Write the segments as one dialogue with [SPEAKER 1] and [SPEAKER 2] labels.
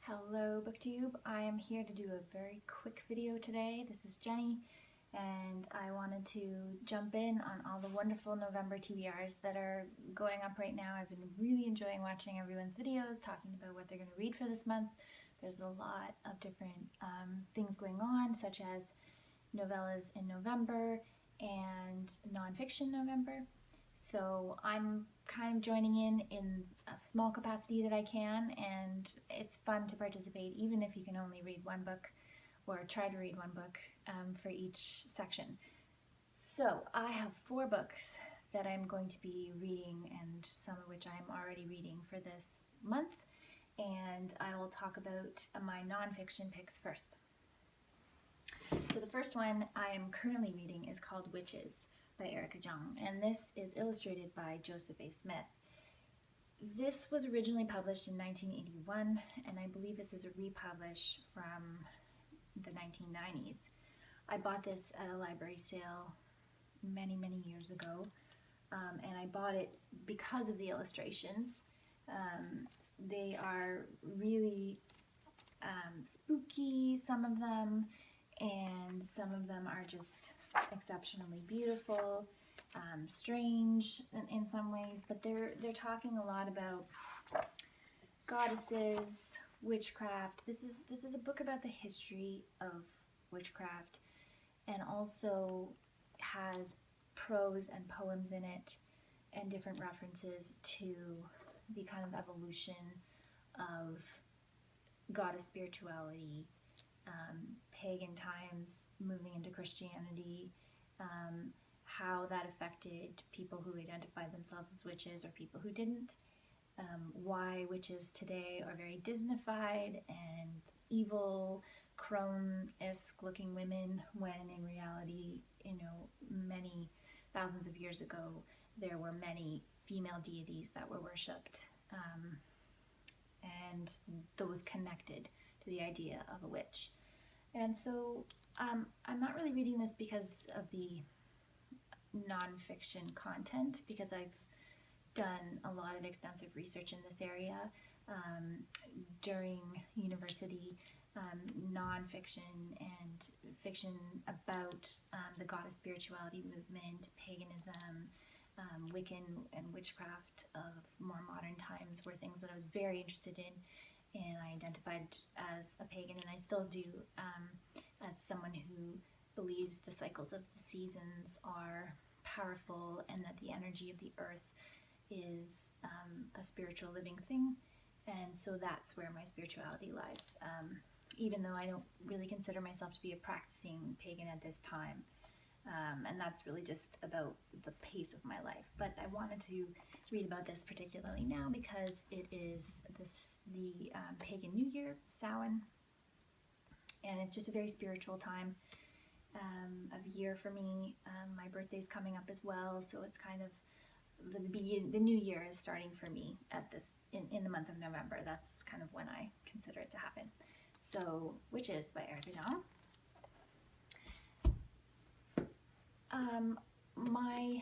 [SPEAKER 1] Hello BookTube, I am here to do a very quick video today. This is Jenny and I wanted to jump in on all the wonderful November TBRs that are going up right now. I've been really enjoying watching everyone's videos, talking about what they're going to read for this month. There's a lot of different things going on, such as Novellas in November and Nonfiction November. So I'm kind of joining in a small capacity that I can, and it's fun to participate even if you can only read one book or try to read one book for each section. So I have 4 books that I'm going to be reading, and some of which I'm already reading for this month, and I will talk about my nonfiction picks first. So the first one I am currently reading is called Witches by Erica Jong, and this is illustrated by Joseph A. Smith. This was originally published in 1981, and I believe this is a republish from the 1990s. I bought this at a library sale many years ago, and I bought it because of the illustrations. They are really spooky, some of them, and some of them are just exceptionally beautiful, strange in some ways, but they're talking a lot about goddesses, witchcraft. This is a book about the history of witchcraft, and also has prose and poems in it, and different references to the kind of evolution of goddess spirituality, pagan times moving into Christianity, how that affected people who identified themselves as witches or people who didn't, why witches today are very Disneyfied and evil, crone-esque looking women, when in reality, many thousands of years ago, there were many female deities that were worshipped, and those connected to the idea of a witch. And so I'm not really reading this because of the nonfiction content, because I've done a lot of extensive research in this area. During university, nonfiction and fiction about the goddess spirituality movement, paganism, Wiccan and witchcraft of more modern times were things that I was very interested in, and I identified as a pagan, and I still do, as someone who believes the cycles of the seasons are powerful and that the energy of the earth is a spiritual living thing. And so that's where my spirituality lies, even though I don't really consider myself to be a practicing pagan at this time. And that's really just about the pace of my life. But I wanted to read about this particularly now because it is the pagan New Year, Samhain, and it's just a very spiritual time of year for me. My birthday's coming up as well, so it's kind of the new year is starting for me at this in the month of November. That's kind of when I consider it to happen. So, Witches by Erica Jong. My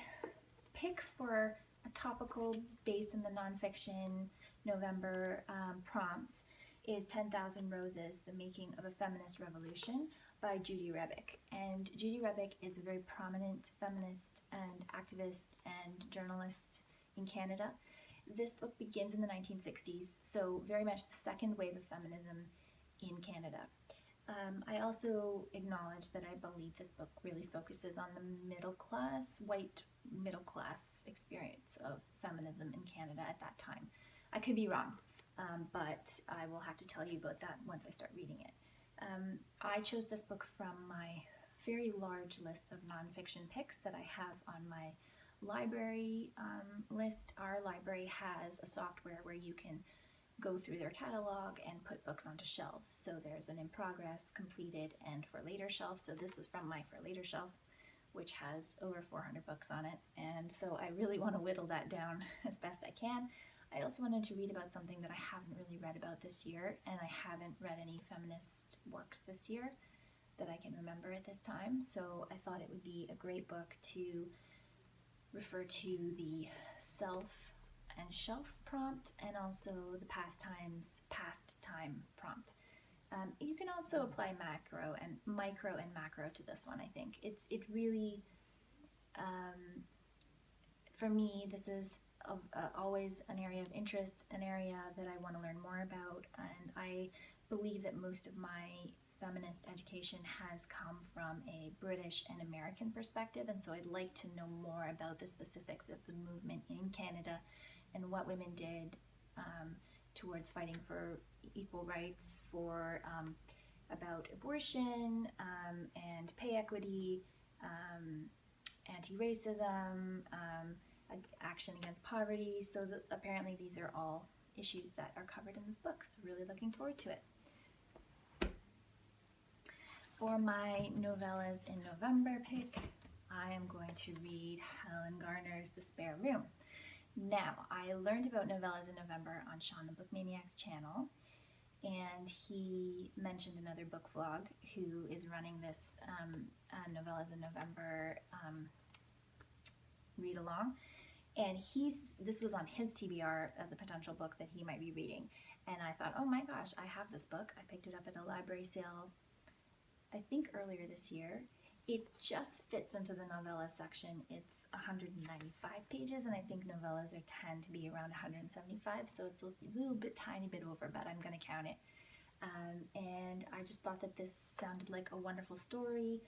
[SPEAKER 1] pick for a topical based in the nonfiction November prompts is 10,000 Roses, The Making of a Feminist Revolution by Judy Rebick. And Judy Rebick is a very prominent feminist and activist and journalist in Canada. This book begins in the 1960s, so very much the second wave of feminism in Canada. I also acknowledge that I believe this book really focuses on the white middle class experience of feminism in Canada at that time. I could be wrong, but I will have to tell you about that once I start reading it. I chose this book from my very large list of nonfiction picks that I have on my library list. Our library has a software where you can go through their catalog and put books onto shelves. So there's an in progress, completed, and for later shelf. So this is from my for later shelf, which has over 400 books on it. And so I really want to whittle that down as best I can. I also wanted to read about something that I haven't really read about this year, and I haven't read any feminist works this year that I can remember at this time. So I thought it would be a great book to refer to the self and shelf prompt, and also the past time prompt. You can also apply micro and macro to this one. I think it really, for me, this is always an area of interest, an area that I want to learn more about, and I believe that most of my feminist education has come from a British and American perspective, and so I'd like to know more about the specifics of the movement in Canada and what women did towards fighting for equal rights, for about abortion and pay equity, anti-racism, action against poverty. So apparently these are all issues that are covered in this book, so really looking forward to it. For my novellas in November pick, I am going to read Helen Garner's The Spare Room. Now, I learned about Novellas in November on Sean the Bookmaniac's channel, and he mentioned another book vlog who is running this Novellas in November read along, and this was on his TBR as a potential book that he might be reading, and I thought, oh my gosh, I have this book. I picked it up at a library sale, I think earlier this year. It just fits into the novella section. It's 195 pages, and I think novellas tend to be around 175, so it's a little bit, tiny bit over, but I'm going to count it. And I just thought that this sounded like a wonderful story.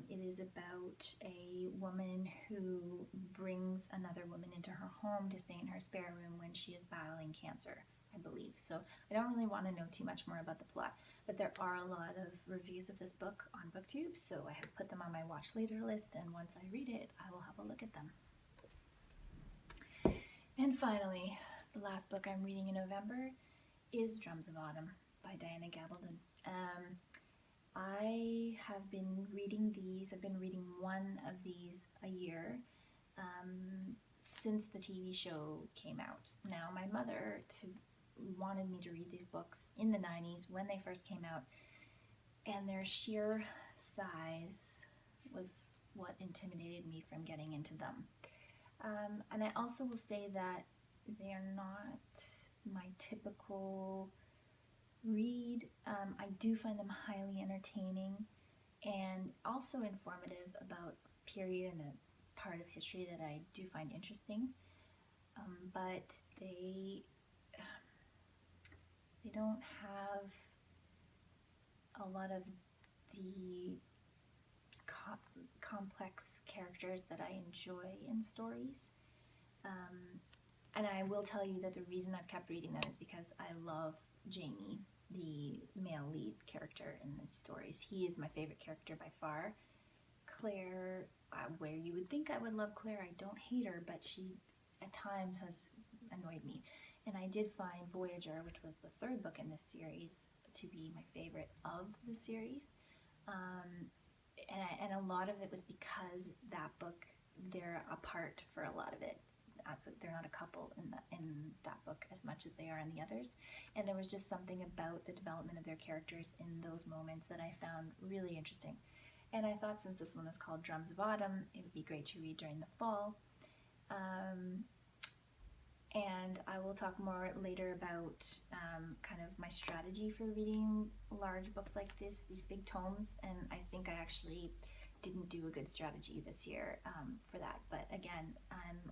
[SPEAKER 1] It is about a woman who brings another woman into her home to stay in her spare room when she is battling cancer, I believe. So I don't really want to know too much more about the plot, but there are a lot of reviews of this book on BookTube, so I have put them on my watch later list, and once I read it, I will have a look at them. And finally, the last book I'm reading in November is Drums of Autumn by Diana Gabaldon. I have been reading these. I've been reading one of these a year since the TV show came out. Now, my mother wanted me to read these books in the 90s when they first came out, and their sheer size was what intimidated me from getting into them. And I also will say that they are not my typical read. I do find them highly entertaining and also informative about a period and a part of history that I do find interesting, but they don't have a lot of the complex characters that I enjoy in stories. And I will tell you that the reason I've kept reading them is because I love Jamie, the male lead character in these stories. He is my favorite character by far. Claire, where you would think I would love Claire, I don't hate her, but she at times has annoyed me. And I did find Voyager, which was the third book in this series, to be my favorite of the series. And a lot of it was because that book, they're apart for a lot of it. So they're not a couple in that book as much as they are in the others. And there was just something about the development of their characters in those moments that I found really interesting. And I thought since this one is called Drums of Autumn, it would be great to read during the fall. And I will talk more later about kind of my strategy for reading large books like this, these big tomes, and I think I actually didn't do a good strategy this year for that, but again,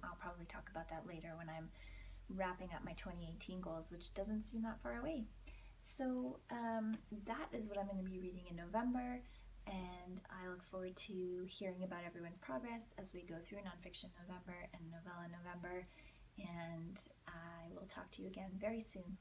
[SPEAKER 1] I'll probably talk about that later when I'm wrapping up my 2018 goals, which doesn't seem that far away. So that is what I'm going to be reading in November, and I look forward to hearing about everyone's progress as we go through Nonfiction November and Novella November, and I will talk to you again very soon.